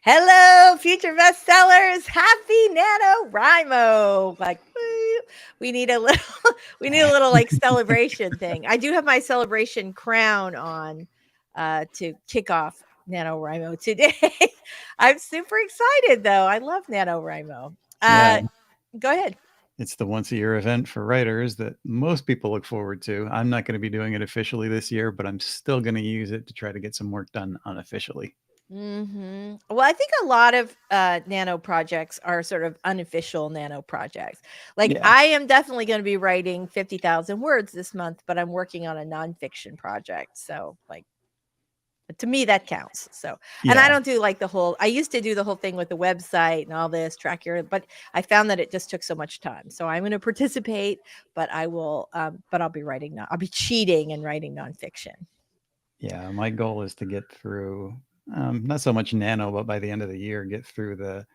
Hello, Future Bestsellers. Happy NaNoWRIMO. Like, woo. we need a little, we need a little like celebration thing. I do have my celebration crown on to kick off NaNoWRIMO today. I'm super excited though. I love NaNoWRIMO. Yeah, Go ahead. it's the once-a-year event for writers that most people look forward to. I'm not going to be doing it officially this year, but I'm still going to use it to try to get some work done unofficially. Well, I think a lot of nano projects are sort of unofficial nano projects. Like Yeah, I am definitely going to be writing 50,000 words this month, but I'm working on a nonfiction project. So like to me that counts. So, and I yeah, don't do like I used to do the whole thing with the website and all this track your, but I found that it just took so much time. So I'm going to participate, but I'll be I'll be cheating and writing nonfiction. yeah. My goal is to get through, not so much nano, but by the end of the year, get through the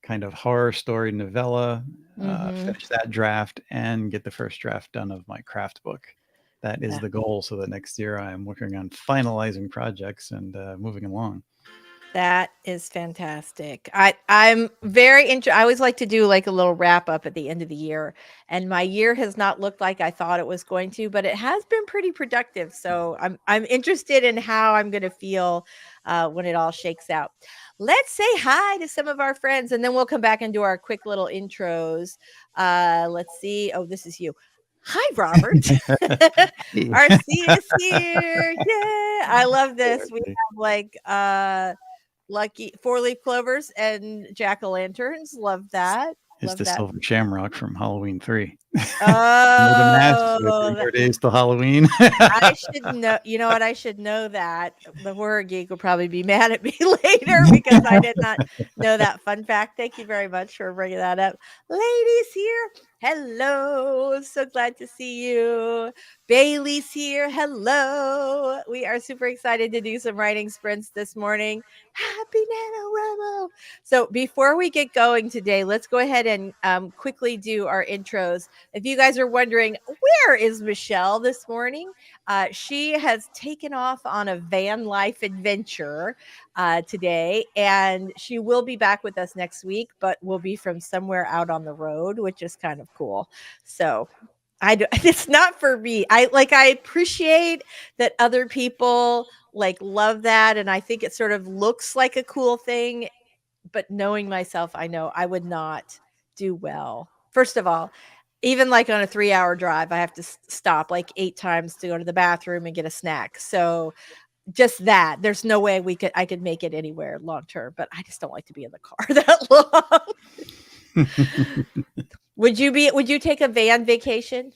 kind of horror story novella, Mm-hmm. finish that draft, and get the first draft done of my craft book. That is the goal. So that next year I'm working on finalizing projects and moving along. That is fantastic. I'm very I always like to do like a little wrap up at the end of the year, and my year has not looked like I thought it was going to, but it has been pretty productive. So I'm interested in how I'm going to feel when it all shakes out. Let's say hi to some of our friends, and then we'll come back and do our quick little intros. Let's see. Oh, this is you. Hi, Robert. RC is here. Yeah, I love this. We have like lucky four-leaf clovers and jack-o'-lanterns. Love that. Is Love the that. silver shamrock from Halloween 3. Know the masks with Oh, 3 more days till Halloween. I should know. You know what? I should know that. The horror geek will probably be mad at me later because I did not know that fun fact. Thank you very much for bringing that up. Ladies here. Hello. So glad to see you. Bailey's here. Hello. We are super excited to do some writing sprints this morning. Happy NaNoWRIMO. So before we get going today, let's go ahead and quickly do our intros. If you guys are wondering, where is Michelle this morning? She has taken off on a van life adventure today, and she will be back with us next week, but will be from somewhere out on the road, which is kind of cool. So it's not for me. I appreciate that other people like love that, and I think it sort of looks like a cool thing, but knowing myself, I know I would not do well. First of all, even like on a 3-hour drive, I have to stop like 8 times to go to the bathroom and get a snack. So just that, there's no way I could make it anywhere long term, but I just don't like to be in the car that long. Would you take a van vacation?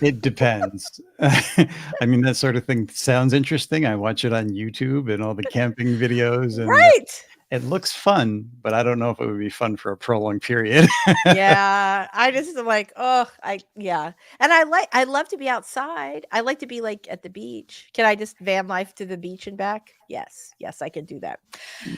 It depends. I mean, that sort of thing sounds interesting. I watch it on YouTube and all the camping videos, and Right. it looks fun, but I don't know if it would be fun for a prolonged period. Yeah, I just am like, oh, yeah. And I love to be outside. I like to be like at the beach. Can I just van life to the beach and back? Yes, I can do that.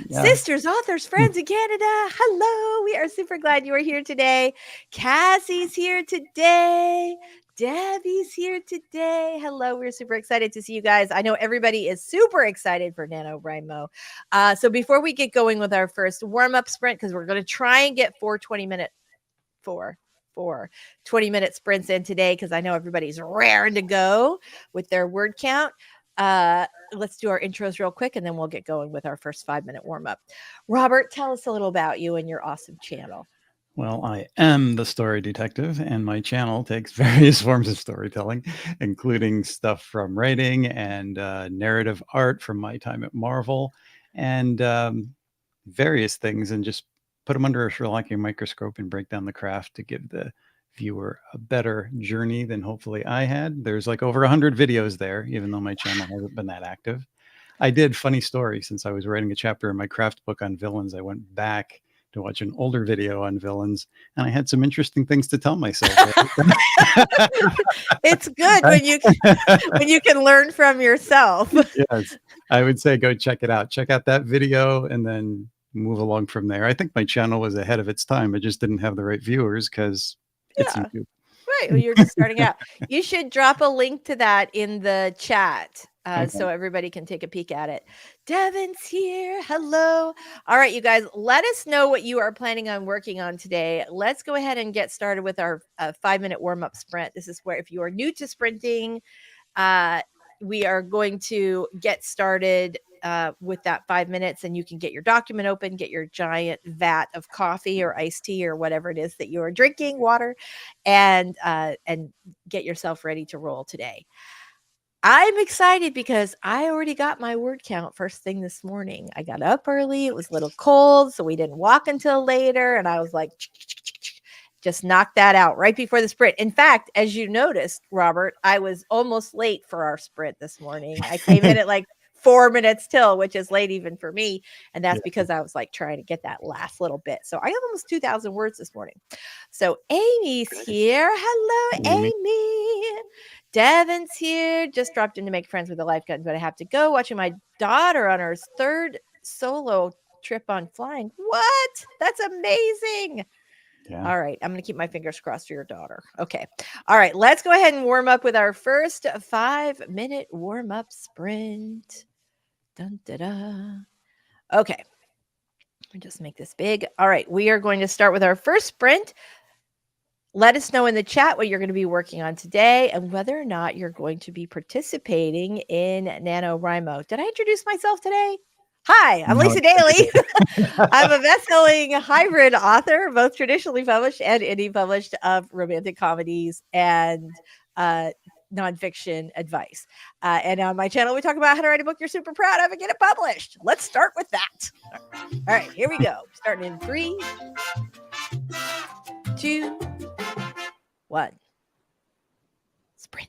Yeah. Sisters, authors, friends in Canada, hello. We are super glad you are here today. Cassie's here today. Debbie's here today. Hello, we're super excited to see you guys. I know everybody is super excited for NaNoWRIMO. So before we get going with our first warm-up sprint, because we're going to try and get 20-minute sprints in today, because I know everybody's raring to go with their word count. Let's do our intros real quick, and then we'll get going with our first 5-minute warm-up. Robert, tell us a little about you and your awesome channel. Well, I am the story detective, and my channel takes various forms of storytelling, including stuff from writing and narrative art from my time at Marvel, and various things, and just put them under a Sherlockian microscope and break down the craft to give the viewer a better journey than hopefully I had. There's like over 100 videos there, even though my channel hasn't been that active. I did, funny story, since I was writing a chapter in my craft book on villains, I went back to watch an older video on villains, and I had some interesting things to tell myself. It's good when you can learn from yourself. Yes, I would say go check it out. Check out that video and then move along from there. I think my channel was ahead of its time. It just didn't have the right viewers because it's YouTube. right. Well, you're just starting out. You should drop a link to that in the chat so everybody can take a peek at it. Devin's here. Hello. All right, you guys, let us know what you are planning on working on today. Let's go ahead and get started with our 5-minute warm-up sprint. This is where if you are new to sprinting, we are going to get started with that 5 minutes, and you can get your document open, get your giant vat of coffee or iced tea or whatever it is that you are drinking, water, and get yourself ready to roll today. I'm excited because I already got my word count first thing this morning. I got up early. It was a little cold, so we didn't walk until later. And I was like, just knock that out right before the sprint. In fact, as you noticed, Robert, I was almost late for our sprint this morning. I came in at like 4 minutes till, which is late even for me. And that's because I was like trying to get that last little bit. So I have almost 2,000 words this morning. So Amy's here. Hello, Amy. Devin's here. Just dropped in to make friends with the life guide, but I have to go. Watching my daughter on her third solo trip on flying. What? That's amazing. Yeah. All right. I'm going to keep my fingers crossed for your daughter. Okay. All right. Let's go ahead and warm up with our first 5-minute warm-up sprint. Dun, da, da. Okay. Just make this big. All right. We are going to start with our first sprint. Let us know in the chat what you're going to be working on today and whether or not you're going to be participating in NaNoWRIMO. Did I introduce myself today? Hi, I'm Lisa Daly. I'm a best-selling hybrid author, both traditionally published and indie published, of romantic comedies and nonfiction advice. And on my channel, we talk about how to write a book you're super proud of and get it published. Let's start with that. All right, here we go. Starting in 3, 2, 1. Sprint.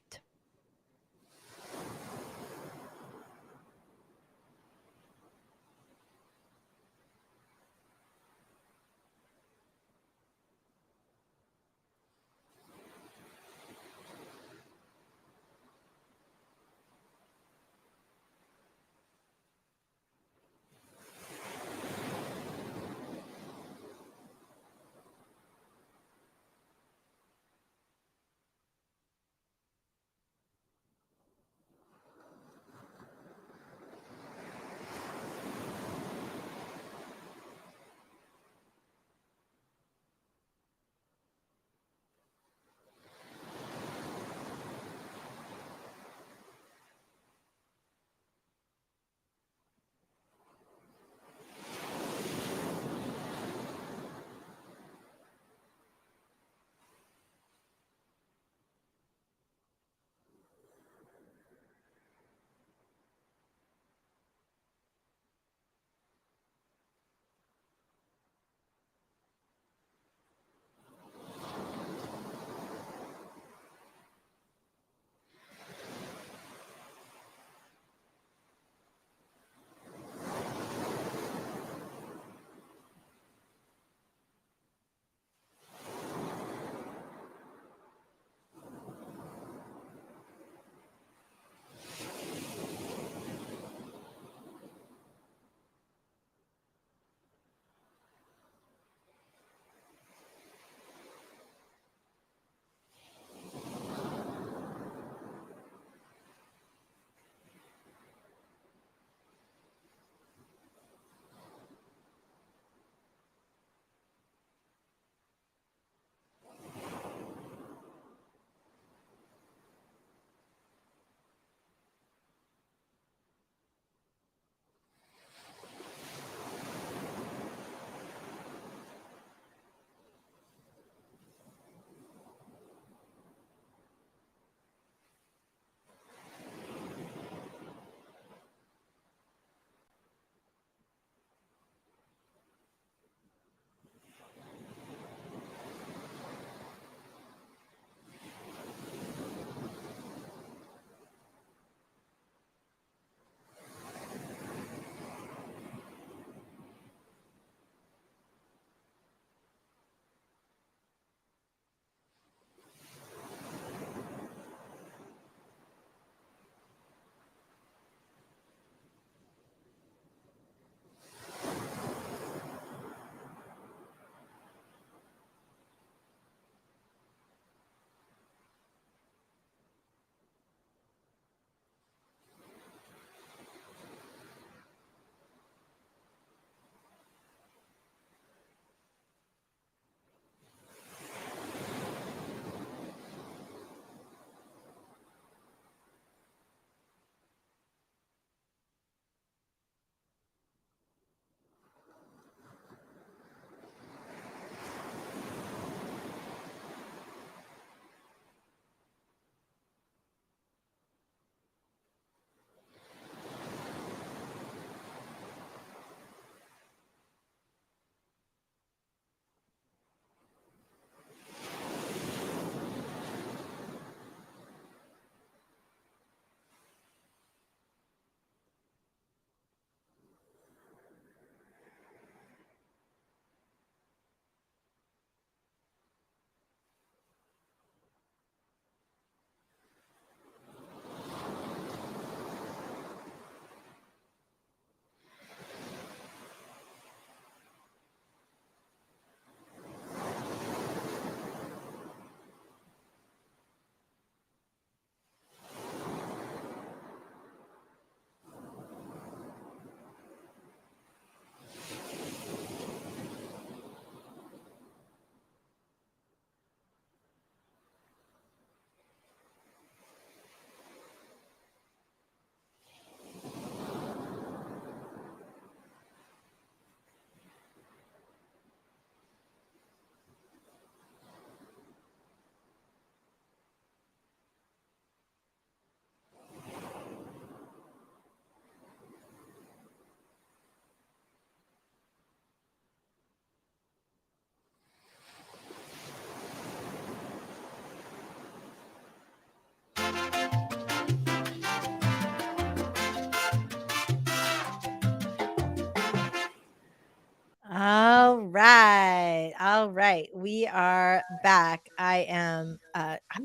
All right, we are back. I'm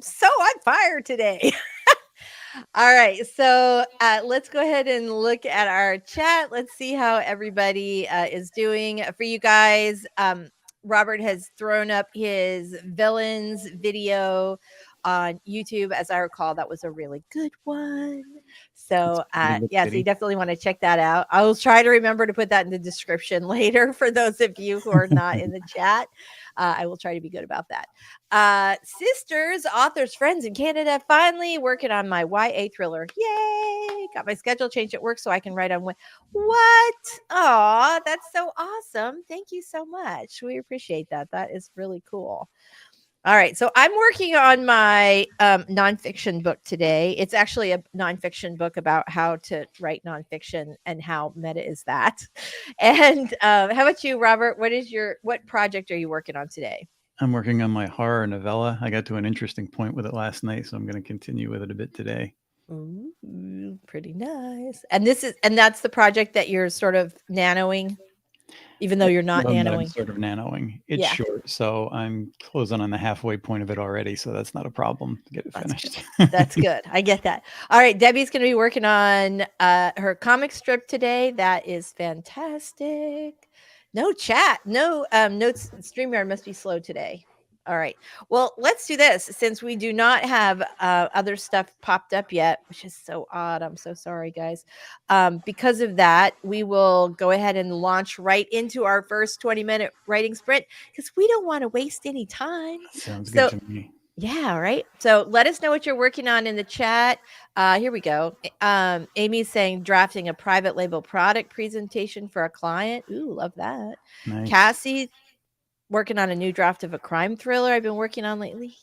so on fire today. All right, so let's go ahead and look at our chat. Let's see how everybody is doing. For you guys, Robert has thrown up his villains video on YouTube. As I recall, that was a really good one. So, yeah, so you definitely want to check that out. I will try to remember to put that in the description later for those of you who are not in the chat. I will try to be good about that. Sisters, authors, friends in Canada, finally working on my YA thriller. Yay! Got my schedule changed at work so I can write on what? Aw, that's so awesome. Thank you so much. We appreciate that. That is really cool. All right, so I'm working on my nonfiction book today. It's actually a nonfiction book about how to write nonfiction and how meta is that. And how about you, Robert? What project are you working on today? I'm working on my horror novella. I got to an interesting point with it last night, so I'm going to continue with it a bit today. Ooh, pretty nice. And that's the project that you're sort of nanoing, even though you're not I'm nanoing. sort of nanoing. It's short, so I'm closing on the halfway point of it already, so that's not a problem to get it finished. That's good. I get that. All right, Debbie's going to be working on her comic strip today. That is fantastic. No chat, no notes. StreamYard must be slow today. All right. Well, let's do this since we do not have other stuff popped up yet, which is so odd. I'm so sorry, guys. Because of that, we will go ahead and launch right into our first 20-minute writing sprint because we don't want to waste any time. Sounds good to me. Yeah, right. So let us know what you're working on in the chat. Here we go. Amy's saying drafting a private label product presentation for a client. Ooh, love that. Nice. Cassie working on a new draft of a crime thriller I've been working on lately.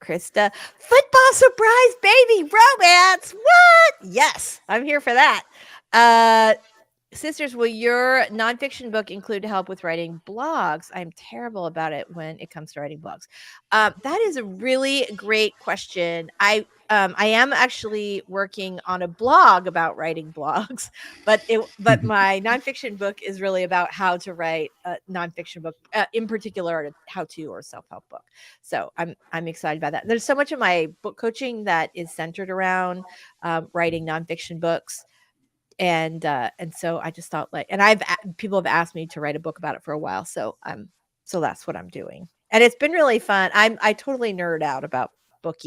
Krista, football surprise baby romance. What? Yes, I'm here for that. Sisters, will your nonfiction book include help with writing blogs? I'm terrible about it when it comes to writing blogs. That is a really great question. I am actually working on a blog about writing blogs, but my nonfiction book is really about how to write a nonfiction book, in particular, a how-to or self-help book. So I'm excited about that. There's so much of my book coaching that is centered around writing nonfiction books. And so I just thought and people have asked me to write a book about it for a while. So that's what I'm doing. And it's been really fun. I totally nerd out about book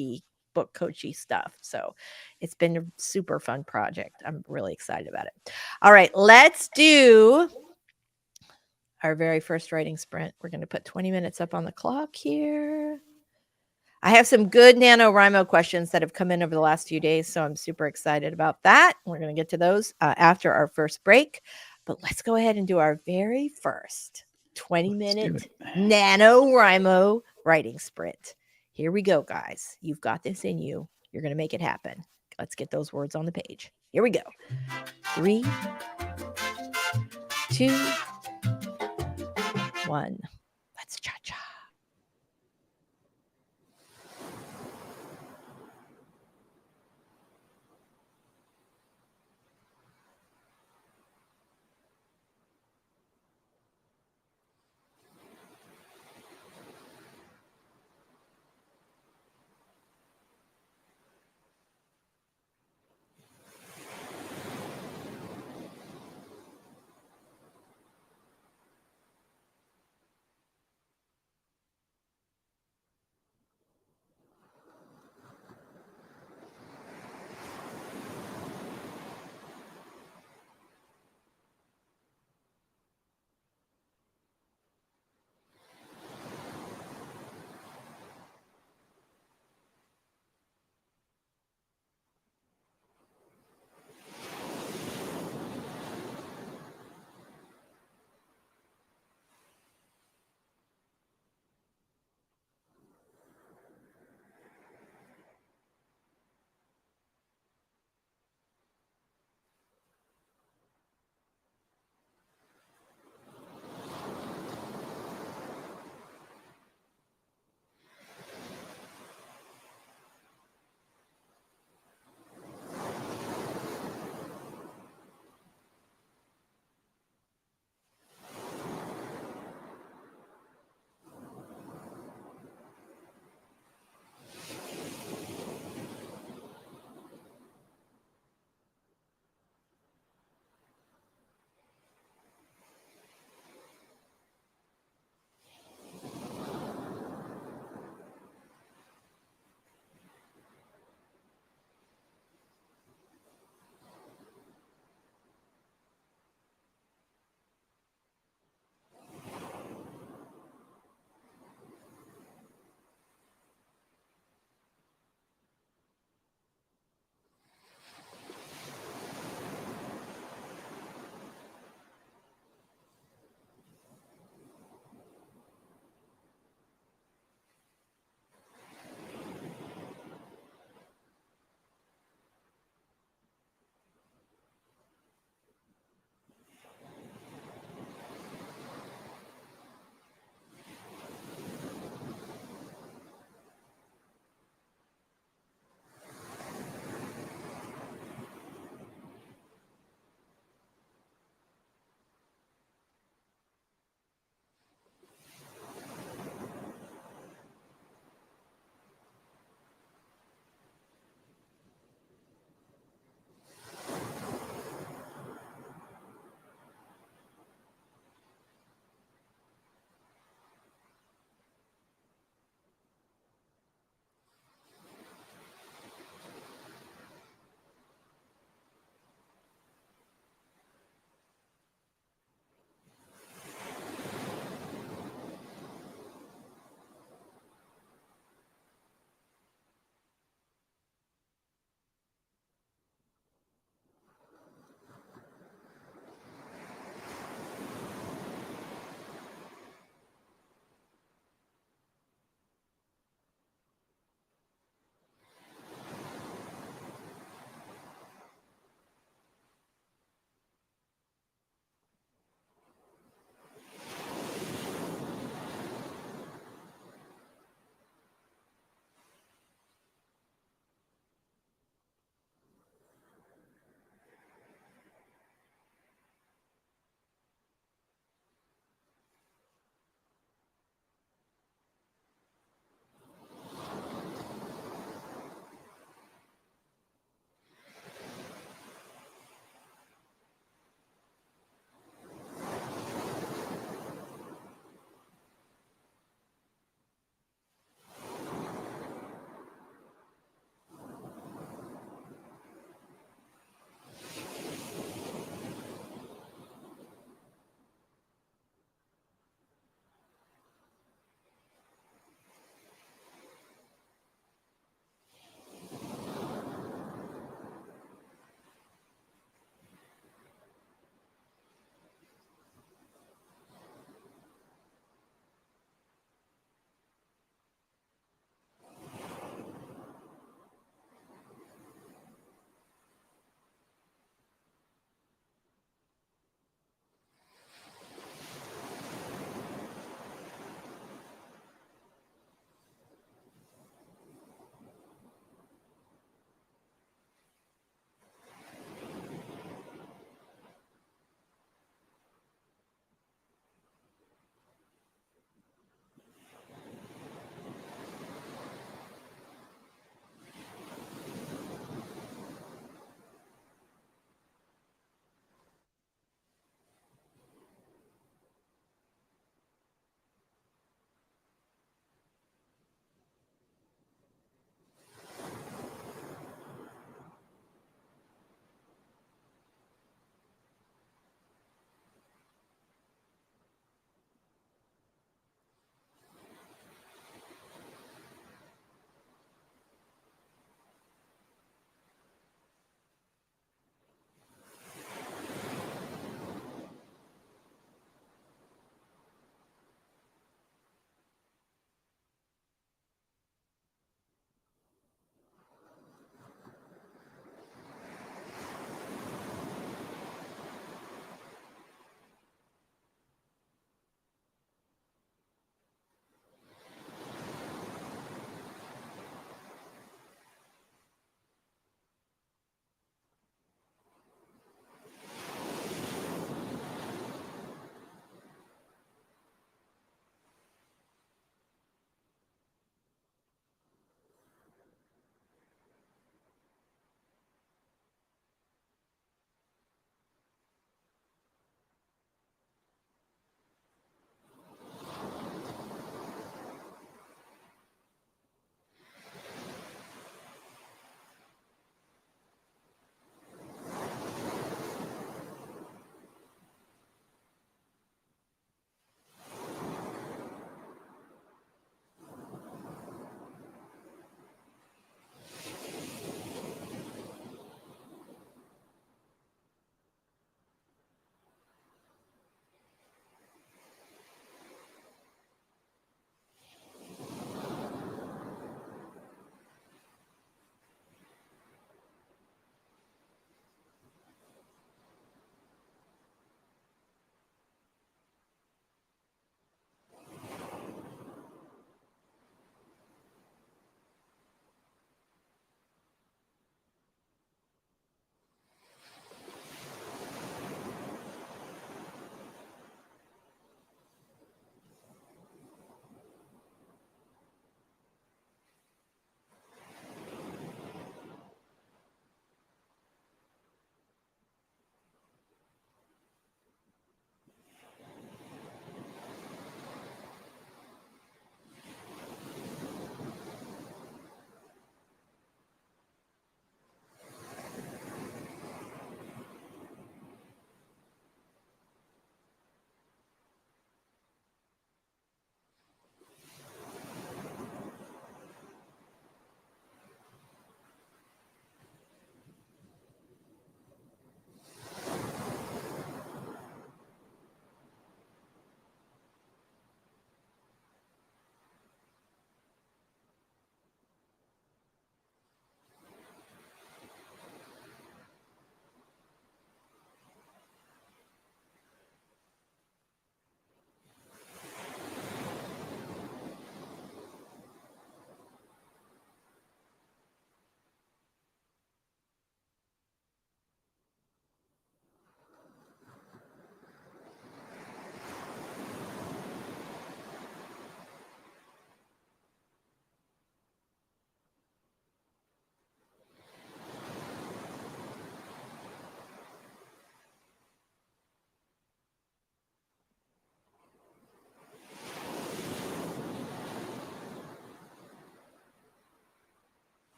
coachy stuff. So it's been a super fun project. I'm really excited about it. All right, let's do our very first writing sprint. We're going to put 20 minutes up on the clock here. I have some good NaNoWriMo questions that have come in over the last few days, so I'm super excited about that. We're going to get to those after our first break, but let's go ahead and do our very first 20-minute NaNoWriMo writing sprint. Here we go, guys. You've got this in you. You're going to make it happen. Let's get those words on the page. Here we go. 3, 2, 1. Let's cha-cha.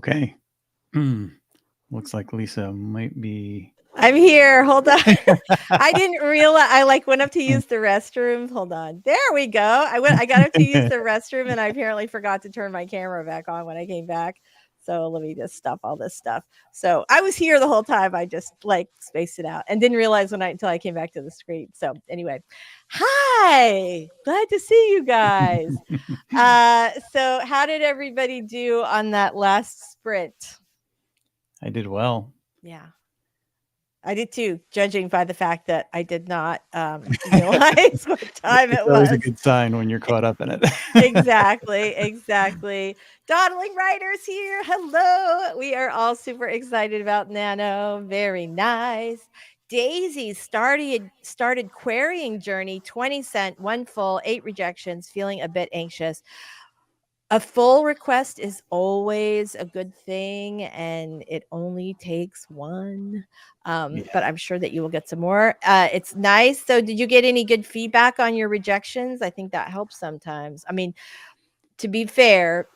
Okay. Looks like Lisa might be. I'm here. Hold on. I didn't realize I like went up to use the restroom. Hold on. There we go. I got up to use the restroom and I apparently forgot to turn my camera back on when I came back. So let me just stop all this stuff. So I was here the whole time. I just like spaced it out and didn't realize until I came back to the screen. So anyway, hi. Glad to see you guys. So how did everybody do on that last sprint? I did well. Yeah. I did too, judging by the fact that I did not realize what time it was. Always a good sign when you're caught up in it. Exactly. Dawdling Writers here. Hello. We are all super excited about Nano. Very nice. Daisy started querying journey, 20 cent, 1 full, 8 rejections, feeling a bit anxious. A full request is always a good thing, and it only takes 1. But I'm sure that you will get some more. It's nice. So did you get any good feedback on your rejections? I think that helps sometimes. I mean, to be fair,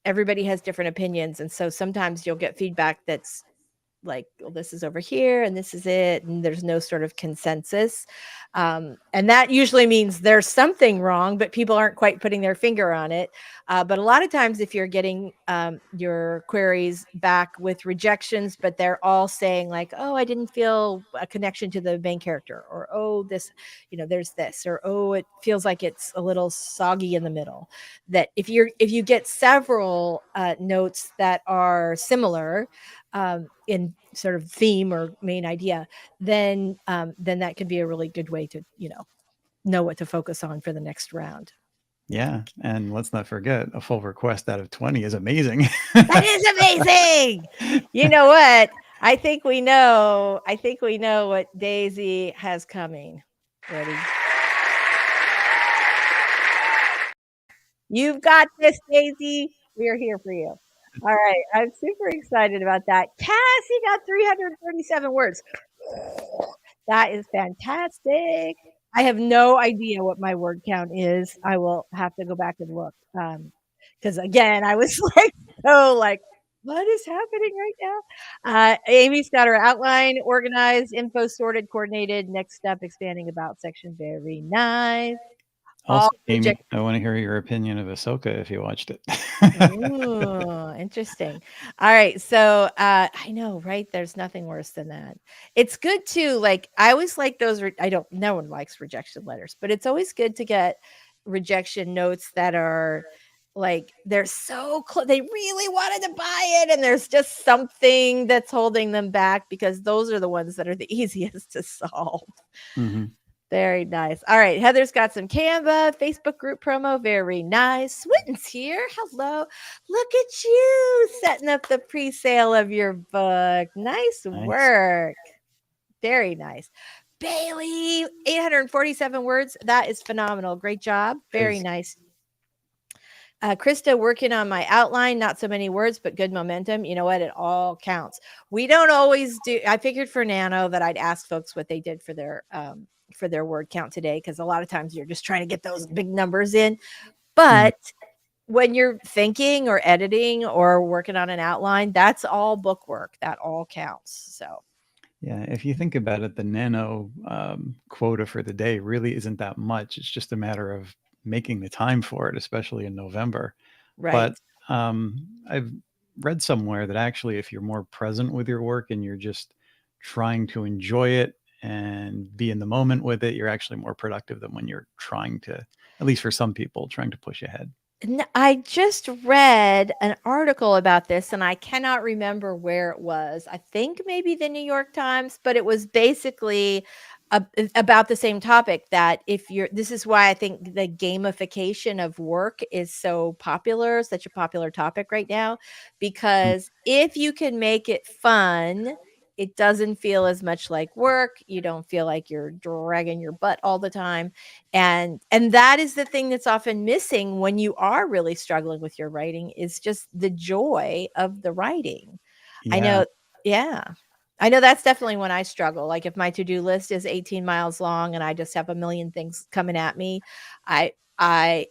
everybody has different opinions. And so sometimes you'll get feedback that's like, well, this is over here and this is it, and there's no sort of consensus, and that usually means there's something wrong, but people aren't quite putting their finger on it. But a lot of times if you're getting your queries back with rejections, but they're all saying like, oh, I didn't feel a connection to the main character, or oh, this, there's this, or oh, it feels like it's a little soggy in the middle, that if you get several notes that are similar in sort of theme or main idea, then that can be a really good way to know what to focus on for the next round. Yeah, and let's not forget, a full request out of 20 is amazing. That is amazing. You know what? I think we know what Daisy has coming. Ready? You've got this, Daisy. We are here for you. All right. I'm super excited about that. Cassie got 337 words. That is fantastic. I have no idea what my word count is. I will have to go back and look. Because again, I was like, what is happening right now? Amy's got her outline organized, info sorted, coordinated, next step, expanding about section. Very nice. Also, Amy, I want to hear your opinion of Ahsoka if you watched it. Ooh, interesting. All right. So I know, right? There's nothing worse than that. It's good too. Like I always like those. No one likes rejection letters, but it's always good to get rejection notes that are like they're so close. They really wanted to buy it, and there's just something that's holding them back, because those are the ones that are the easiest to solve. Mm-hmm. Very nice. All right. Heather's got some Canva, Facebook group promo. Very nice. Swinton's here. Hello. Look at you setting up the pre-sale of your book. Nice work. Very nice. Bailey, 847 words. That is phenomenal. Great job. Very nice. Krista, working on my outline, not so many words, but good momentum. You know what? It all counts. We don't always do. I figured for Nano that I'd ask folks what they did for their word count today, because a lot of times you're just trying to get those big numbers in. But when you're thinking or editing or working on an outline, that's all book work. That all counts. So yeah, if you think about it, the Nano quota for the day really isn't that much. It's just a matter of making the time for it, especially in November. Right. But I've read somewhere that actually if you're more present with your work and you're just trying to enjoy it and be in the moment with it, you're actually more productive than when you're trying to, at least for some people, trying to push ahead. I just read an article about this, and I cannot remember where it was. I think maybe the New York Times, but it was basically about the same topic, that this is why I think the gamification of work is so popular, such a popular topic right now, because if you can make it fun, it doesn't feel as much like work. You don't feel like you're dragging your butt all the time. And that is the thing that's often missing when you are really struggling with your writing, is just the joy of the writing. Yeah. I know that's definitely when I struggle. Like if my to-do list is 18 miles long and I just have a million things coming at me, I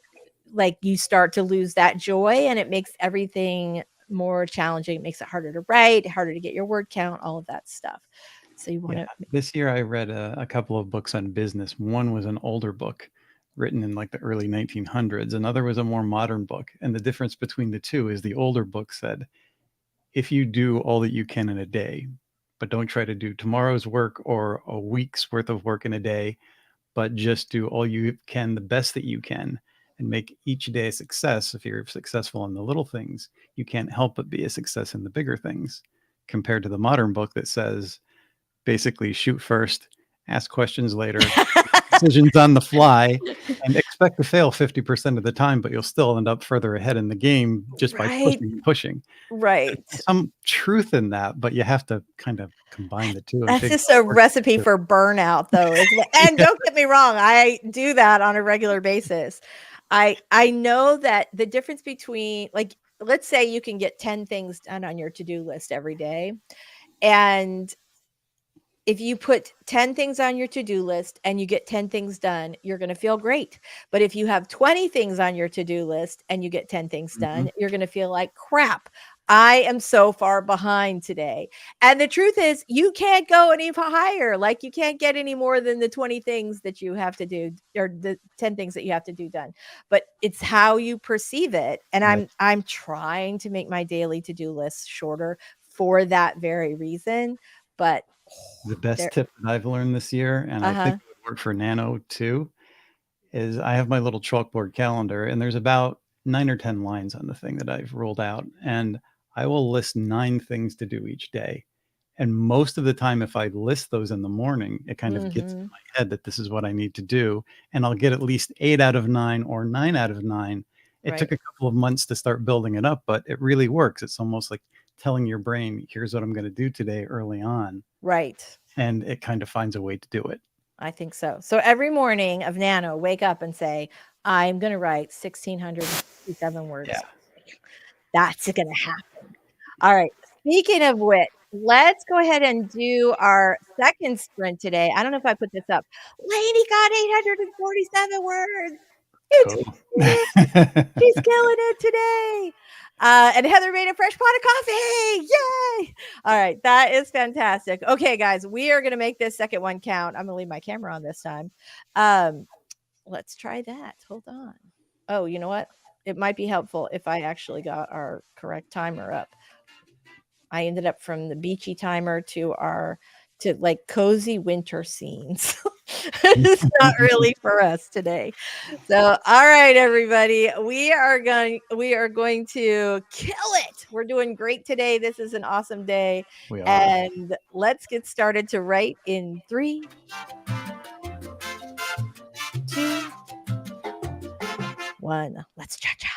like you start to lose that joy, and it makes everything more challenging. It makes it harder to write, harder to get your word count, all of that stuff. So you want to. This year I read a couple of books on business. One was an older book written in like the early 1900s. Another was a more modern book. And the difference between the two is the older book said, if you do all that you can in a day, but don't try to do tomorrow's work or a week's worth of work in a day, but just do all you can, the best that you can, and make each day a success. If you're successful in the little things, you can't help but be a success in the bigger things, compared to the modern book that says basically shoot first, ask questions later, decisions on the fly, and expect to fail 50% of the time, but you'll still end up further ahead in the game just by Right. pushing and pushing. Right. There's some truth in that, but you have to kind of combine the two and That's figure just out a what works. recipe for burnout, though, isn't it? And Yeah. don't get me wrong, I do that on a regular basis. I know that the difference between, like, let's say you can get 10 things done on your to-do list every day, and if you put 10 things on your to-do list and you get 10 things done, you're going to feel great. But if you have 20 things on your to-do list and you get 10 things done, you're going to feel like crap. I am so far behind today. And the truth is, you can't go any higher. Like, you can't get any more than the 20 things that you have to do, or the 10 things that you have to do done. But it's how you perceive it. And Right. I'm trying to make my daily to-do list shorter for that very reason. But The best there, tip that I've learned this year, and I think it would work for Nano too, is I have my little chalkboard calendar, and there's about 9 or 10 lines on the thing that I've ruled out, and I will list 9 things to do each day. And most of the time, if I list those in the morning, it kind of gets in my head that this is what I need to do, and I'll get at least 8 out of 9 or 9 out of 9. It took right. a couple of months to start building it up, but it really works. It's almost like telling your brain, here's what I'm going to do today early on, Right. and it kind of finds a way to do it. I think so. So every morning of Nano, wake up and say, I'm going to write 1,667 words. Yeah. That's going to happen. All right. Speaking of which, let's go ahead and do our second sprint today. I don't know if I put this up. Lainey got 847 words. It's Cool. She's killing it today. And Heather made a fresh pot of coffee. Yay. All right. That is fantastic. Okay, guys, we are going to make this second one count. I'm going to leave my camera on this time. Let's try that. Hold on. Oh, you know what? It might be helpful if I actually got our correct timer up. I ended up from the beachy timer to like cozy winter scenes. It's not really for us today. So, all right, everybody, we are going to kill it. We're doing great today. This is an awesome day. We are. And let's get started to write in 3, 2, 1. Let's cha-cha.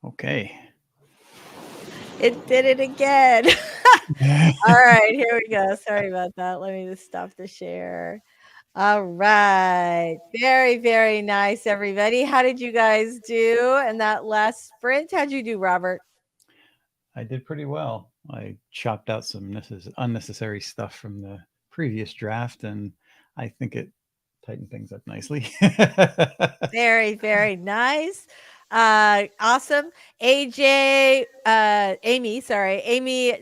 Okay. It did it again. All right, here we go. Sorry about that. Let me just stop the share. All right. Very, very nice, everybody. How did you guys do in that last sprint? How'd you do, Robert? I did pretty well. I chopped out some unnecessary stuff from the previous draft, and I think it tightened things up nicely. Very, very nice. Awesome. Amy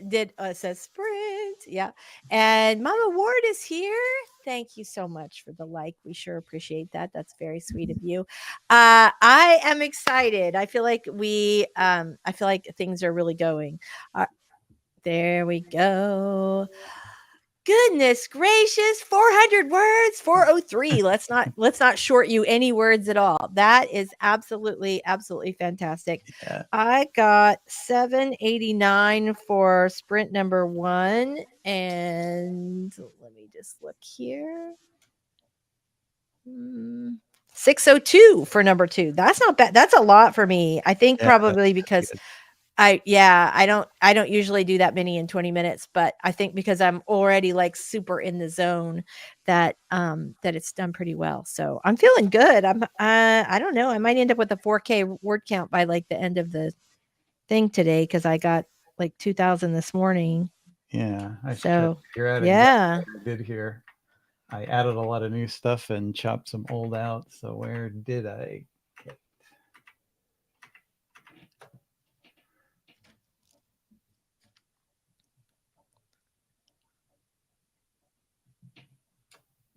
did says sprint. Yeah. And Mama Ward is here. Thank you so much for the like. We sure appreciate that. That's very sweet of you. I am excited. I feel like things are really going. There we go. Goodness gracious, 400 words, 403. Let's not short you any words at all. That is absolutely fantastic. Yeah. I got 789 for sprint number 1, and let me just look here. 602 for number 2. That's not bad. That's a lot for me. I think probably because I don't usually do that many in 20 minutes, but I think because I'm already like super in the zone that it's done pretty well. So I'm feeling good. I don't know. I might end up with a 4K word count by like the end of the thing today because I got like 2,000 this morning. Yeah, I should So figure out yeah. exactly what I did here. I added a lot of new stuff and chopped some old out. So where did I get?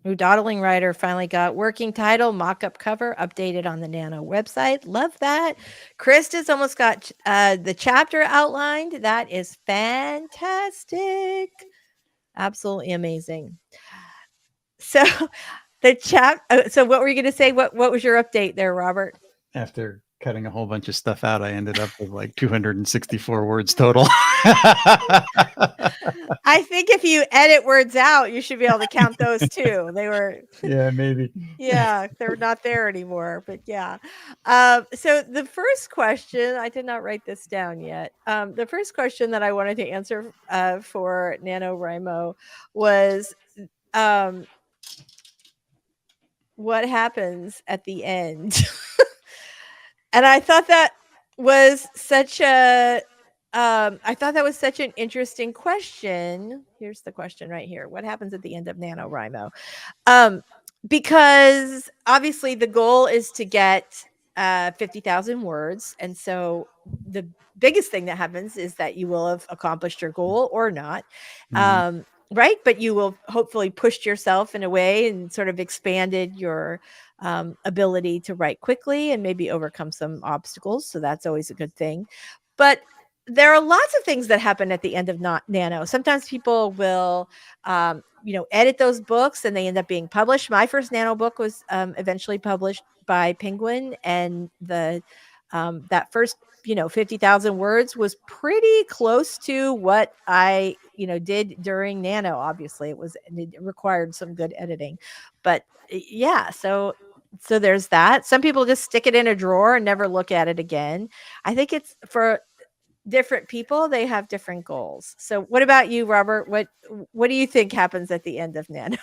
Ooh, Dawdling Writer finally got working title, mock-up cover, updated on the Nano website. Love that. Krista's almost got the chapter outlined. That is fantastic. Absolutely amazing. So so what were you going to say? What was your update there, Robert? After cutting a whole bunch of stuff out, I ended up with like 264 words total. I think if you edit words out, you should be able to count those too. They were Yeah, maybe. Yeah, they're not there anymore, but yeah. So the first question, I did not write this down yet. The first question that I wanted to answer for NaNoWRIMO was what happens at the end? And I thought that was such an interesting question. Here's the question right here. What happens at the end of NaNoWRIMO? Because obviously the goal is to get 50,000 words. And so the biggest thing that happens is that you will have accomplished your goal or not. Right. But you will hopefully pushed yourself in a way and sort of expanded your ability to write quickly and maybe overcome some obstacles. So that's always a good thing. But there are lots of things that happen at the end of Nano. Sometimes people will, edit those books and they end up being published. My first Nano book was eventually published by Penguin, and that first 50,000 words was pretty close to what I did during Nano. Obviously, it required some good editing, but yeah. So there's that. Some people just stick it in a drawer and never look at it again. I think it's for different people, they have different goals. So what about you, Robert? What do you think happens at the end of Nano?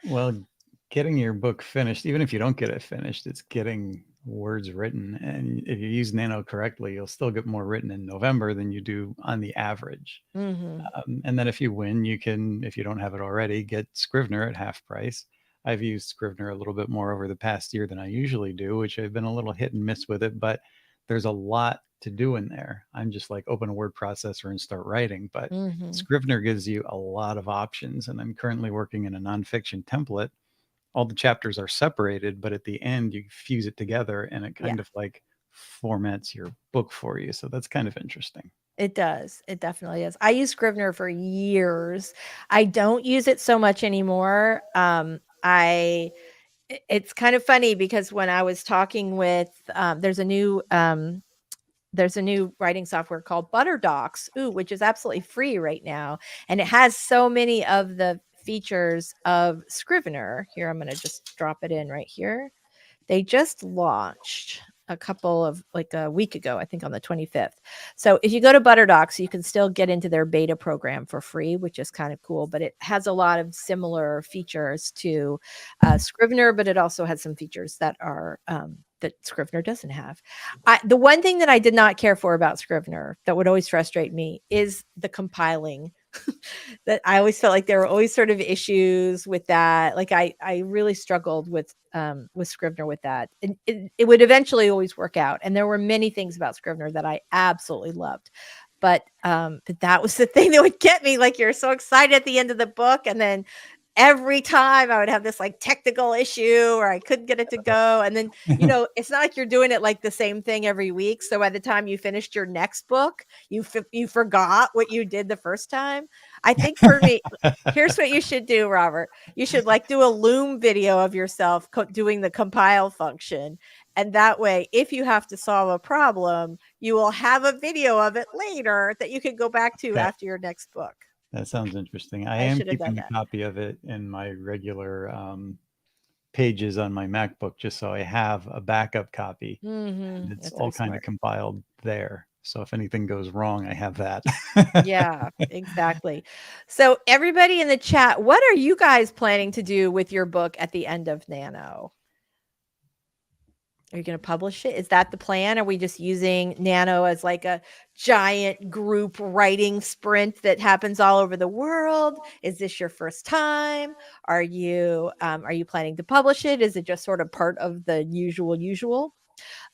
Well, getting your book finished, even if you don't get it finished, it's getting words written. And if you use Nano correctly, you'll still get more written in November than you do on the average. And then if you win, you can, if you don't have it already, get Scrivener at half price. I've used Scrivener a little bit more over the past year than I usually do, which I've been a little hit and miss with it, but there's a lot to do in there. I'm just like open a word processor and start writing, but Scrivener gives you a lot of options. And I'm currently working in a nonfiction template. All the chapters are separated, but at the end you fuse it together and it kind of like formats your book for you. So that's kind of interesting. It does. It definitely is. I use Scrivener for years. I don't use it so much anymore. It's kind of funny because when I was talking with, there's a new writing software called ButterDocs, which is absolutely free right now. And it has so many of the features of Scrivener. Here, I'm going to just drop it in right here. They just launched. a couple of like a week ago, I think on the 25th. So if you go to ButterDocs, you can still get into their beta program for free, which is kind of cool, but it has a lot of similar features to Scrivener, but it also has some features that are that Scrivener doesn't have. The one thing that I did not care for about Scrivener that would always frustrate me is the compiling. That I always felt like there were always sort of issues with that. Like I really struggled with Scrivener with that. And it would eventually always work out. And there were many things about Scrivener that I absolutely loved. But that was the thing that would get me. Like you're so excited at the end of the book, and then every time I would have this like technical issue or I couldn't get it to go. And then, it's not like you're doing it like the same thing every week. So by the time you finished your next book, you forgot what you did the first time. I think for me, here's what you should do, Robert. You should like do a Loom video of yourself doing the compile function. And that way, if you have to solve a problem, you will have a video of it later that you can go back to after your next book. That sounds interesting. I I am should have done keeping a that. copy of it in my regular pages on my MacBook, just so I have a backup copy. And it's That's all really kind of smart. compiled there. So if anything goes wrong, I have that. Yeah, exactly. So everybody in the chat, what are you guys planning to do with your book at the end of Nano? Are you going to publish it? Is that the plan? Are we just using Nano as like a giant group writing sprint that happens all over the world? Is this your first time? Are you planning to publish it? Is it just sort of part of the usual?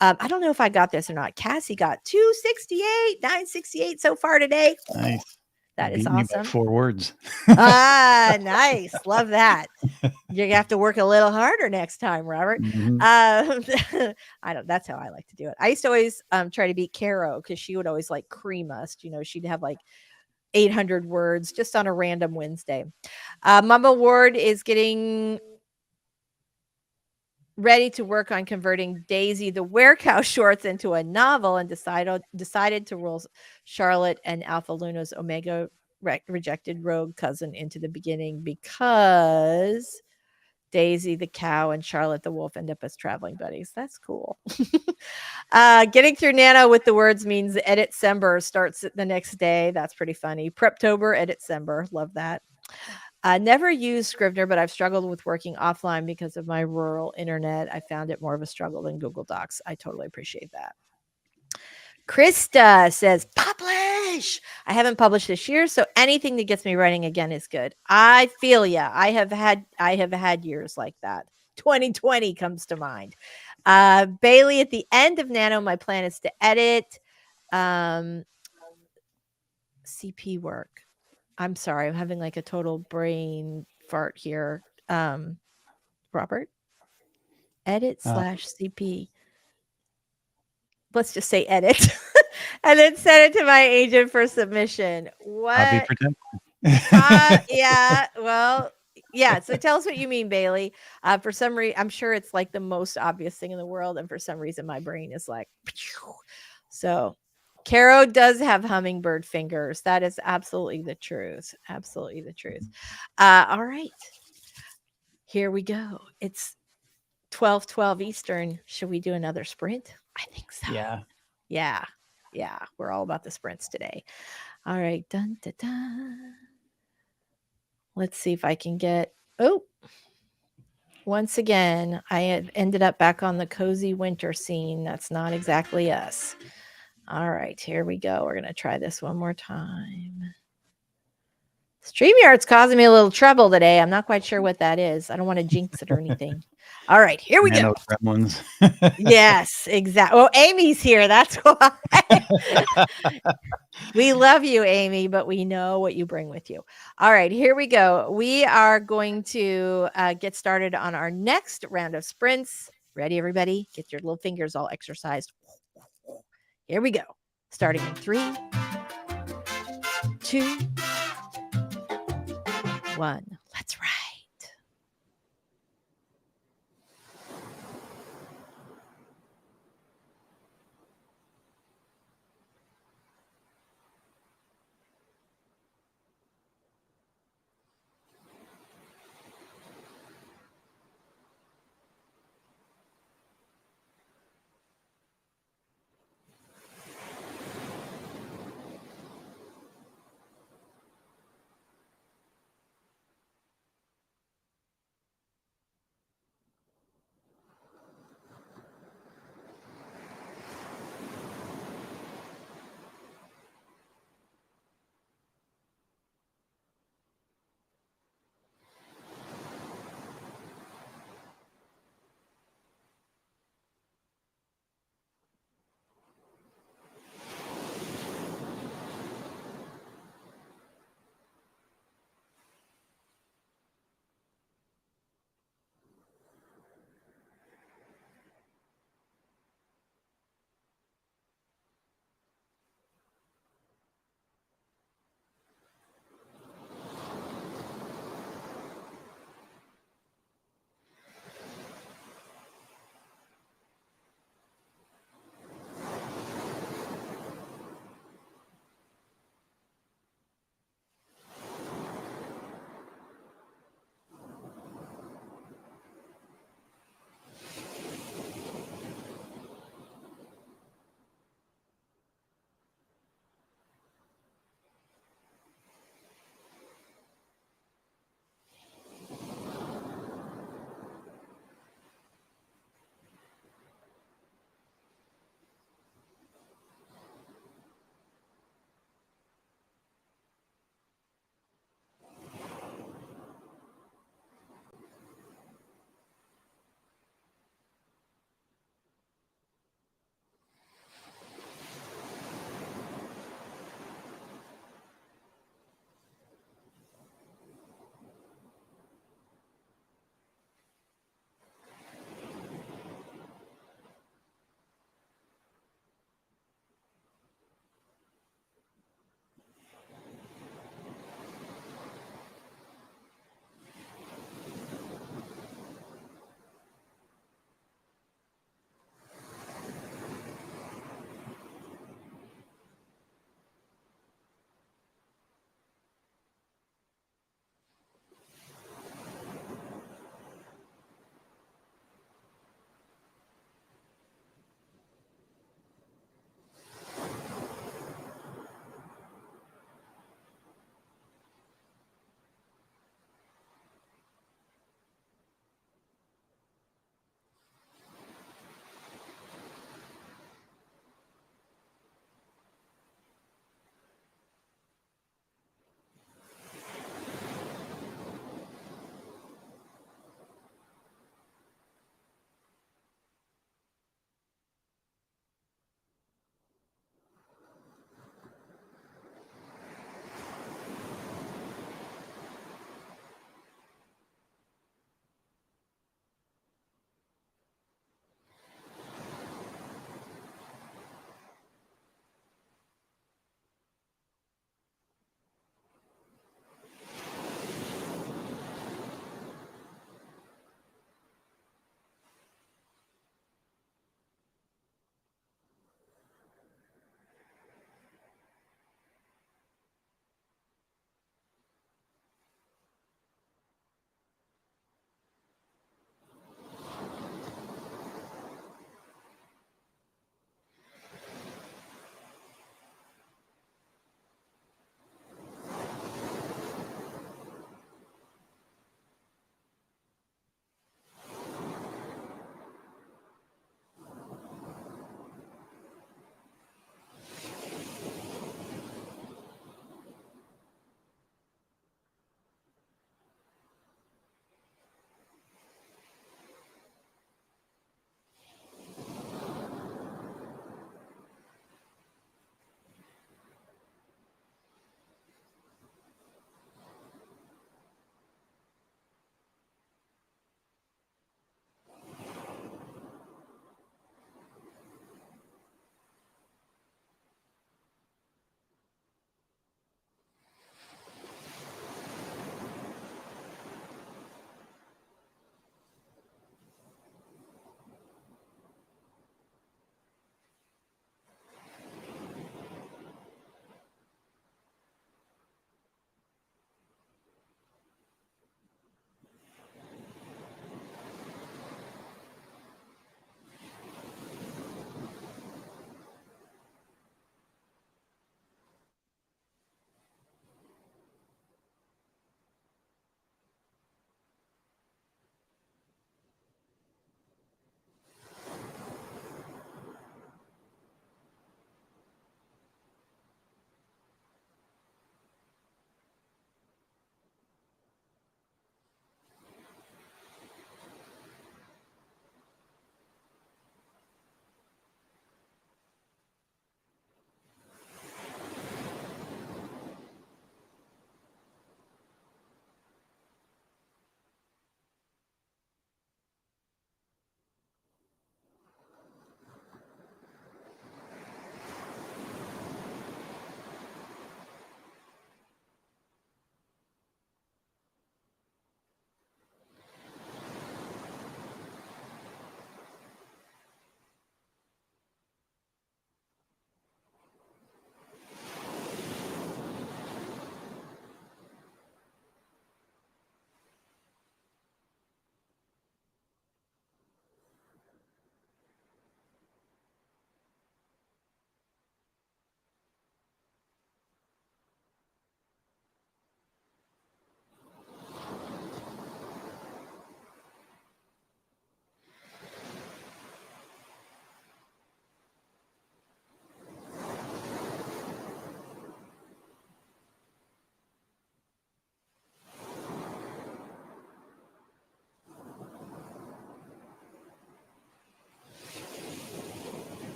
I don't know if I got this or not. Cassie got 268, 968 so far today. Nice. That is Beat me by awesome. 4 words. Nice. Love that. You're gonna have to work a little harder next time, Robert. Mhm. That's how I like to do it. I used to always try to beat Caro because she would always like cream us. She'd have like 800 words just on a random Wednesday. Mama Ward is getting ready to work on converting Daisy the Werecow shorts into a novel and decided to roll Charlotte and Alpha Luna's Omega rejected rogue cousin into the beginning because Daisy the cow and Charlotte the wolf end up as traveling buddies. That's cool. Getting through Nano with the words means edit Sember starts the next day. That's pretty funny. Preptober, edit Sember. Love that. Never used Scrivener, but I've struggled with working offline because of my rural internet. I found it more of a struggle than Google Docs. I totally appreciate that. Krista says, publish. I haven't published this year, so anything that gets me writing again is good. I feel ya. I have had years like that. 2020 comes to mind. Bailey, at the end of Nano, my plan is to edit CP work. I'm sorry, I'm having like a total brain fart here. Robert, edit /CP. Let's just say edit, and then send it to my agent for submission. I'll be What? protected. Yeah. Well, yeah. So tell us what you mean, Bailey. For some reason, I'm sure it's like the most obvious thing in the world, and for some reason, my brain is like, so. Caro does have hummingbird fingers. That is absolutely the truth. Absolutely the truth. All right. Here we go. It's 12:12 Eastern. Should we do another sprint? I think so. Yeah. Yeah. We're all about the sprints today. All right. Dun, dun, dun. Let's see if I can get. Oh, once again, I have ended up back on the cozy winter scene. That's not exactly us. All right, here we go. We're going to try this one more time. StreamYard's causing me a little trouble today. I'm not quite sure what that is. I don't want to jinx it or anything. All right, here we go. Gremlins. Yes, exactly. Well, Amy's here. That's why. We love you, Amy, but we know what you bring with you. All right, here we go. We are going to get started on our next round of sprints. Ready, everybody? Get your little fingers all exercised. Here we go. Starting in 3, 2, 1. Let's ride.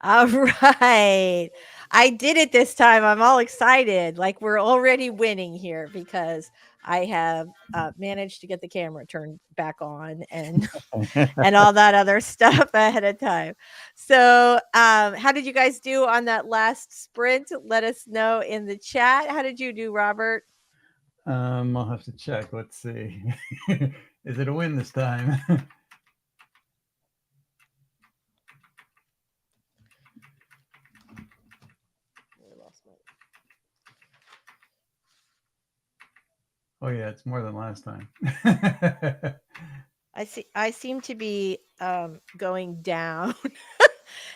All right. I did it this time. I'm all excited. Like we're already winning here because I have managed to get the camera turned back on and and all that other stuff ahead of time. So, how did you guys do on that last sprint? Let us know in the chat. How did you do, Robert? I'll have to check. Let's see. Is it a win this time? Oh yeah, it's more than last time. I seem to be going down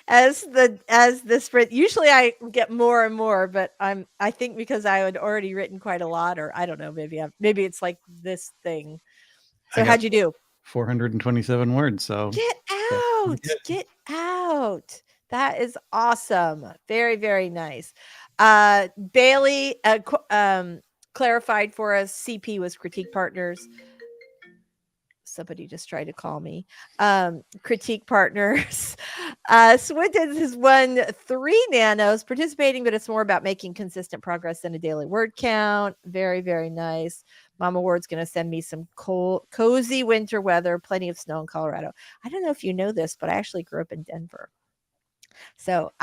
as the sprint. Usually I get more and more, but I think because I had already written quite a lot, or I don't know, maybe it's like this thing. So how'd you do? 427 words. So Get out! Get out! That is awesome. Very, very nice. Bailey clarified for us. CP was Critique Partners. Somebody just tried to call me. Critique Partners. Swinton's has won 3 nanos participating, but it's more about making consistent progress than a daily word count. Very, very nice. Mama Ward's going to send me some cozy winter weather, plenty of snow in Colorado. I don't know if you know this, but I actually grew up in Denver. So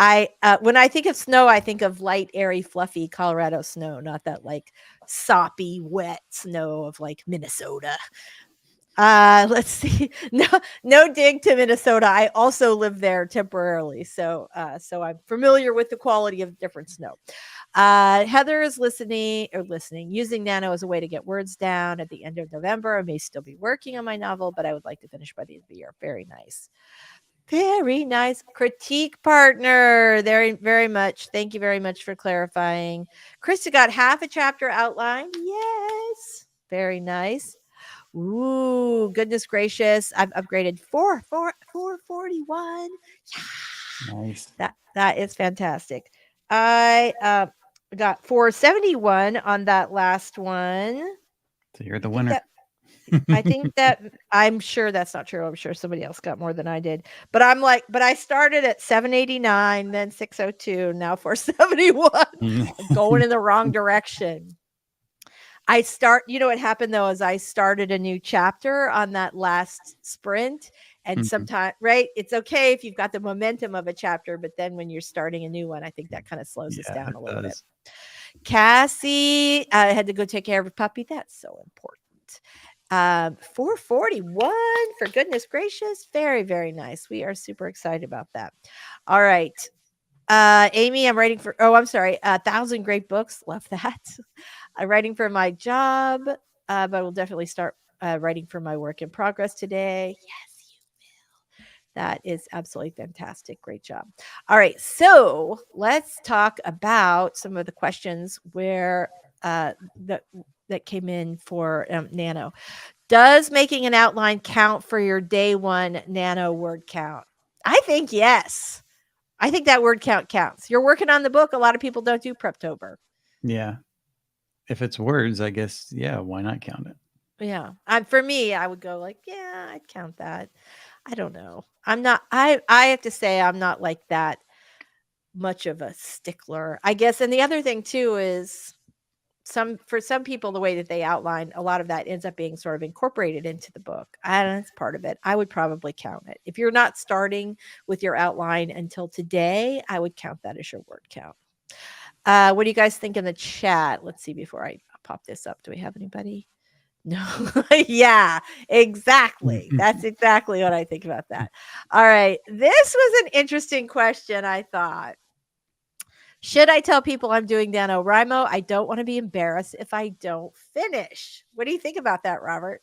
when I think of snow, I think of light, airy, fluffy Colorado snow, not that like soppy, wet snow of like Minnesota. Let's see. No dig to Minnesota. I also live there temporarily, so I'm familiar with the quality of different snow. Heather is listening, using Nano as a way to get words down at the end of November. I may still be working on my novel, but I would like to finish by the end of the year. Very nice. Very nice. Critique Partner. Very, very much. Thank you very much for clarifying. Krista got half a chapter outlined. Yes. Very nice. Ooh, goodness gracious. I've upgraded 441. Yeah. Nice. That is fantastic. I got 471 on that last one. So you're the winner. I think that I'm sure that's not true. I'm sure somebody else got more than I did. But I started at 789, then 602, now 471. I'm going in the wrong direction. You know what happened though, is I started a new chapter on that last sprint. And sometimes, right, it's okay if you've got the momentum of a chapter, but then when you're starting a new one, I think that kind of slows us down a little bit. Cassie had to go take care of a puppy. That's so important. 441, for goodness gracious. Very, very nice. We are super excited about that. All right. Amy, I'm writing for, I'm sorry, 1,000 great books. Love that. I'm writing for my job, but we'll definitely start writing for my work in progress today. Yes, you will. That is absolutely fantastic. Great job. All right. So let's talk about some of the questions where that came in for Nano. Does making an outline count for your day one Nano word count? I think yes. I think that word count counts. You're working on the book. A lot of people don't do Preptober. Yeah. If it's words, I guess, yeah, why not count it? Yeah. For me, I would go like, yeah, I'd count that. I don't know. I have to say I'm not like that much of a stickler, I guess. And the other thing too is for some people, the way that they outline, a lot of that ends up being sort of incorporated into the book. And it's part of it. I would probably count it. If you're not starting with your outline until today, I would count that as your word count. What do you guys think in the chat? Let's see before I pop this up. Do we have anybody? No. Yeah, exactly. That's exactly what I think about that. All right. This was an interesting question, I thought. Should I tell people I'm doing NaNoWriMo? I don't want to be embarrassed if I don't finish. What do you think about that, Robert?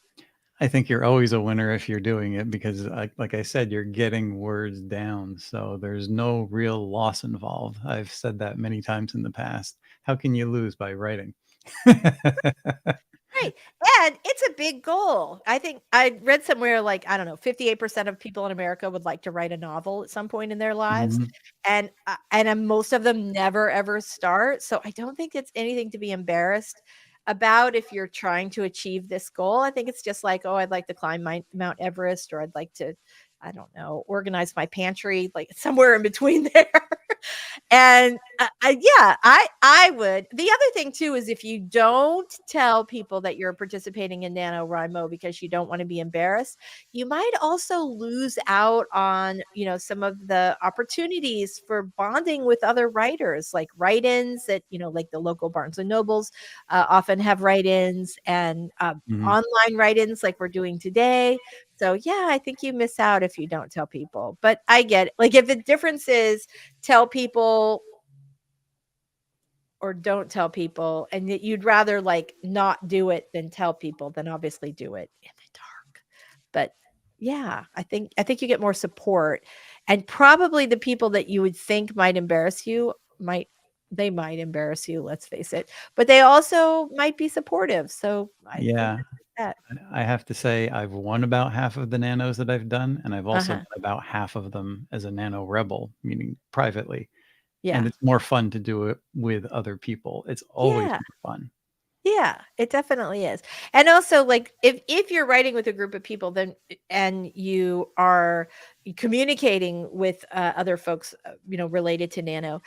I think you're always a winner if you're doing it because, like I said, you're getting words down. So there's no real loss involved. I've said that many times in the past. How can you lose by writing? Right. And it's a big goal. I think I read somewhere like, I don't know, 58% of people in America would like to write a novel at some point in their lives. And most of them never, ever start. So I don't think it's anything to be embarrassed about if you're trying to achieve this goal. I think it's just like, oh, I'd like to climb Mount Everest, or I'd like to, I don't know, organize my pantry, like somewhere in between there. And yeah, I would. The other thing too is if you don't tell people that you're participating in NaNoWriMo because you don't want to be embarrassed, you might also lose out on, you know, some of the opportunities for bonding with other writers, like write-ins that, you know, like the local Barnes and Nobles often have write-ins, and online write-ins like we're doing today. So yeah, I think you miss out if you don't tell people. But I get it. Like if the difference is tell people or don't tell people, and that you'd rather like not do it than tell people, then obviously do it in the dark. But yeah, I think you get more support, and probably the people that you would think might embarrass you might embarrass you, let's face it, but they also might be supportive. So I think Yeah. that. I have to say I've won about half of the nanos that I've done, and I've also Uh-huh. done about half of them as a nano rebel, meaning privately. And Yeah. it's more fun to do it with other people. It's always Yeah. more fun. Yeah, it definitely is. And also like if you're writing with a group of people, then and you are communicating with other folks, you know, related to Nano,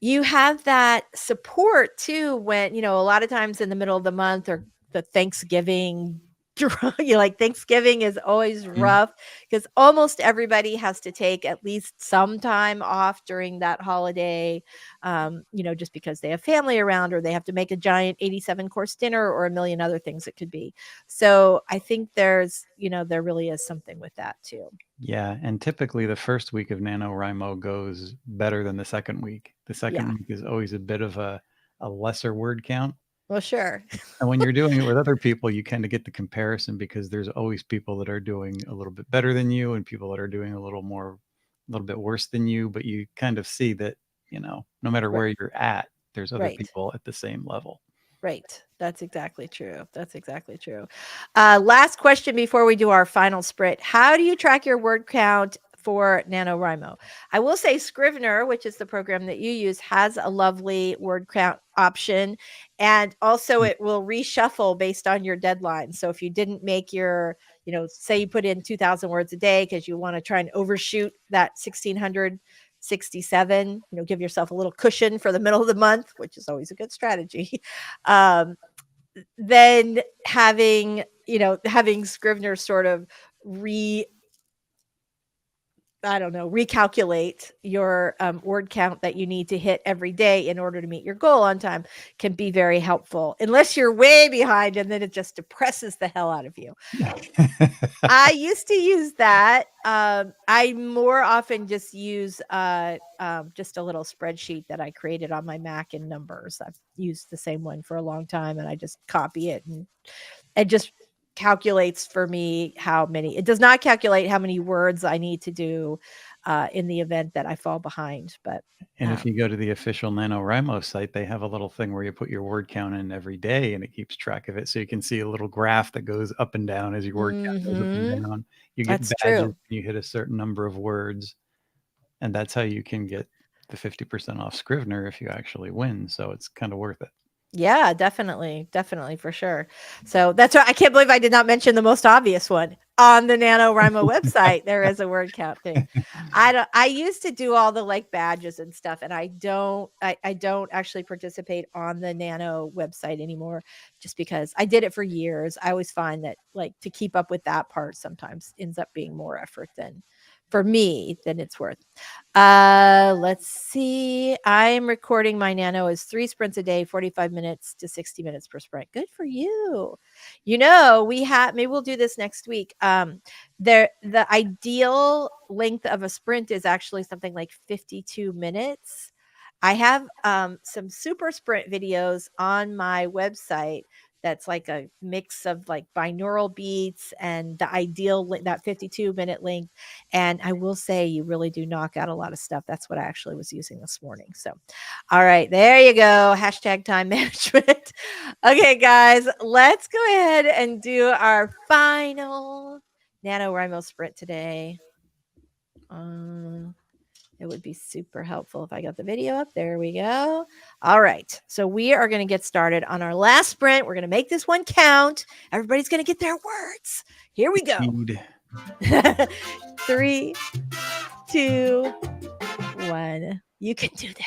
you have that support too when, you know, a lot of times in the middle of the month or the Thanksgiving you like Thanksgiving is always Mm. rough because almost everybody has to take at least some time off during that holiday, you know, just because they have family around or they have to make a giant 87 course dinner or a million other things it could be. So I think there's, you know, there really is something with that too. Yeah, and typically the first week of NaNoWriMo goes better than the second week. The second Yeah. week is always a bit of a lesser word count. Well, sure. And when you're doing it with other people, you kind of get the comparison because there's always people that are doing a little bit better than you and people that are doing a little bit worse than you. But you kind of see that, you know, no matter Right. where you're at, there's other Right. people at the same level. Right. That's exactly true. That's exactly true. Last question before we do our final sprint. How do you track your word count for NaNoWriMo? I will say Scrivener, which is the program that you use, has a lovely word count option. And also it will reshuffle based on your deadline. So if you didn't make your, you know, say you put in 2,000 words a day because you want to try and overshoot that 1,667, you know, give yourself a little cushion for the middle of the month, which is always a good strategy. um, then having, you know, having Scrivener sort of recalculate your word count that you need to hit every day in order to meet your goal on time can be very helpful, unless you're way behind and then it just depresses the hell out of you. I used to use that. I more often just use just a little spreadsheet that I created on my Mac in Numbers. I've used the same one for a long time, and I just copy it, and it just calculates for me how many. It does not calculate how many words I need to do in the event that I fall behind. But And if you go to the official NaNoWriMo site, they have a little thing where you put your word count in every day and it keeps track of it. So you can see a little graph that goes up and down as your word count goes up and down. You get that's badges true. when you hit a certain number of words. And that's how you can get the 50% off Scrivener if you actually win. So it's kind of worth it. Yeah, definitely. Definitely, for sure. So that's why I can't believe I did not mention the most obvious one. On the NaNoWriMo website, there is a word count thing. I used to do all the like badges and stuff, and I don't actually participate on the Nano website anymore just because I did it for years. I always find that like to keep up with that part sometimes ends up being more effort than for me than it's worth. Let's see. I am recording my Nano as 3 sprints a day, 45 minutes to 60 minutes per sprint. Good for you. You know, maybe we'll do this next week. The ideal length of a sprint is actually something like 52 minutes. I have some super sprint videos on my website that's like a mix of like binaural beats and the ideal that 52-minute length. And I will say you really do knock out a lot of stuff. That's what I actually was using this morning. So, all right, there you go. Hashtag time management. Okay, guys, let's go ahead and do our final NaNoWriMo sprint today. It would be super helpful if I got the video up. There we go. All right. So we are going to get started on our last sprint. We're going to make this one count. Everybody's going to get their words. Here we go. Speed. 3, 2, 1. You can do this.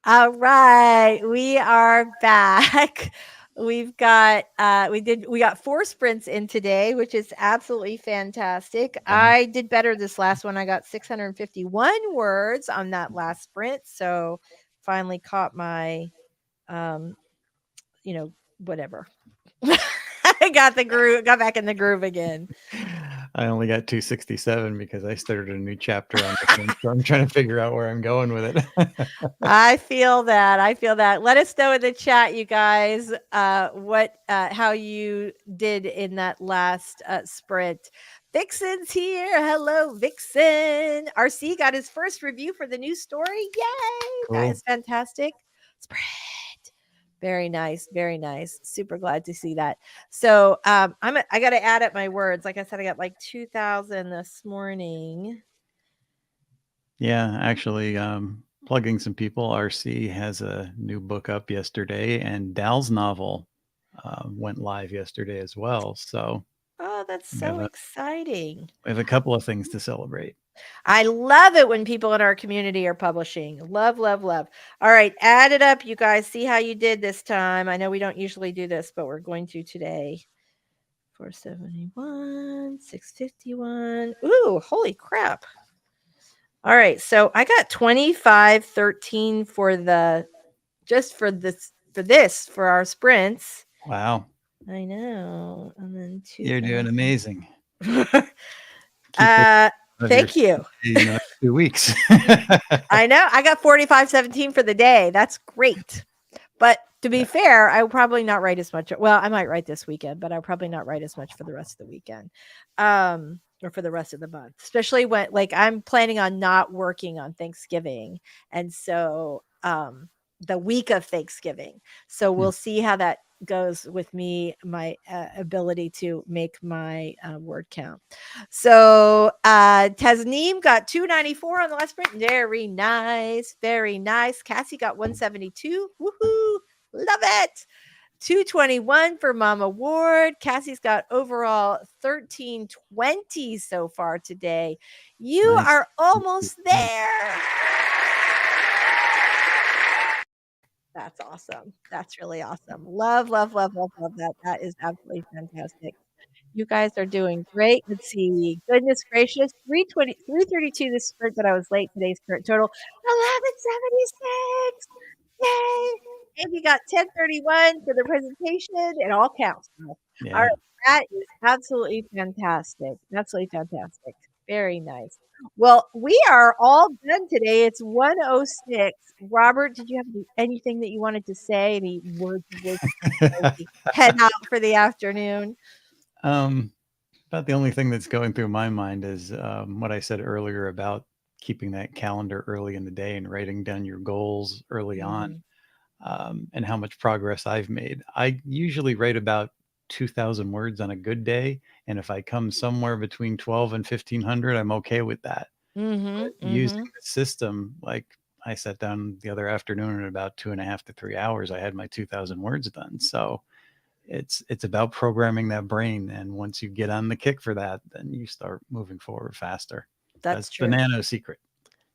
All right, we are back. We've got we got 4 sprints in today, which is absolutely fantastic. I did better this last one. I got 651 words on that last sprint, so finally caught my whatever. I got the groove, got back in the groove again. I only got 267 because I started a new chapter on this one, so I'm trying to figure out where I'm going with it. I feel that. I feel that. Let us know in the chat, you guys, how you did in that last sprint. Vixen's here. Hello, Vixen. RC got his first review for the new story. Yay! Cool. That is fantastic. Spread. Very nice. Very nice. Super glad to see that. So I got to add up my words. Like I said, I got like 2,000 this morning. Yeah, actually, plugging some people. RC has a new book up yesterday, and Dal's novel went live yesterday as well. So, oh, that's so exciting. We have a couple of things to celebrate. I love it when people in our community are publishing. Love, love, love. All right, add it up, you guys. See how you did this time. I know we don't usually do this, but we're going to today. 471, 651. Ooh, holy crap. All right, so I got 2513 for for our sprints. Wow. I know. And then You're doing amazing. Thank you. 2 weeks. I know. I got 4517 for the day. That's great. But to be fair, I will probably not write as much. Well, I might write this weekend, but I'll probably not write as much for the rest of the weekend. Or for the rest of the month, especially when I'm planning on not working on Thanksgiving. And so the week of Thanksgiving. So we'll see how that goes with me, my ability to make my word count. So Tasneem got 294 on the last sprint. Very nice. Very nice. Cassie got 172. Woohoo. Love it. 221 for Mama Ward. Cassie's got overall 1320 so far today. You are almost there. That's awesome. That's really awesome. Love, love, love, love, love that. That is absolutely fantastic. You guys are doing great. Let's see. Goodness gracious. 332 this sprint, but I was late. Today's current total 1176. Yay. And you got 1031 for the presentation. It all counts. Yeah. All right. That is absolutely fantastic. Absolutely fantastic. Very nice. Well, we are all done today. It's 1:06. Robert, did you have anything that you wanted to say? Any words of wisdom? Head out for the afternoon. About the only thing that's going through my mind is what I said earlier about keeping that calendar early in the day and writing down your goals early on, and how much progress I've made. I usually write about 2,000 words on a good day, and if I come somewhere between 12 and 1,500, I'm okay with that. Using the system, like I sat down the other afternoon in about 2.5 to 3 hours, I had my 2,000 words done. So it's about programming that brain, and once you get on the kick for that, then you start moving forward faster. That's true. The nano secret.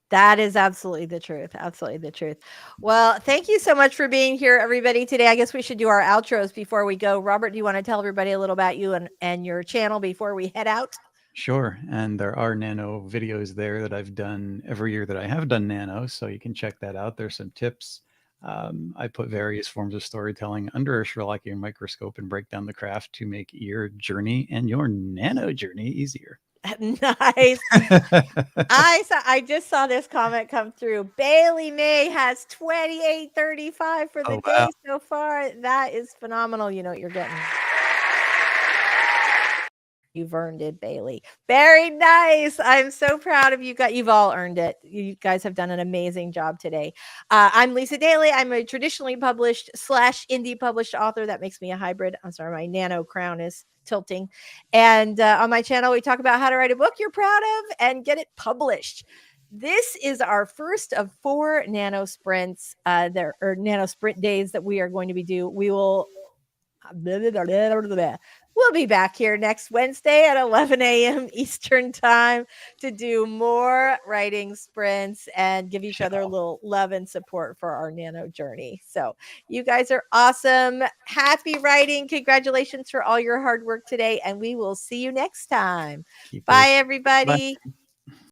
That is absolutely the truth. Absolutely the truth. Well, thank you so much for being here, everybody, today. I guess we should do our outros before we go. Robert, do you want to tell everybody a little about you and your channel before we head out? Sure. And there are nano videos there that I've done every year that I have done nano, so you can check that out. There's some tips. I put various forms of storytelling under a Sherlockian microscope and break down the craft to make your journey and your nano journey easier. Nice. I just saw this comment come through. Bailey May has 2835 for the day so far. That is phenomenal. You know what you're getting. You've earned it, Bailey. Very nice. I'm so proud of you guys. You've all earned it. You guys have done an amazing job today. I'm Lisa Daly. I'm a traditionally published / indie published author. That makes me a hybrid. I'm sorry, my nano crown is tilting. And on my channel, we talk about how to write a book you're proud of and get it published. This is our first of 4 nano sprints, nano sprint days that we are going to be doing. We will We'll be back here next Wednesday at 11 a.m. Eastern time to do more writing sprints and give each other a little love and support for our nano journey. So you guys are awesome. Happy writing. Congratulations for all your hard work today. And we will see you next time. Bye, everybody. Bye.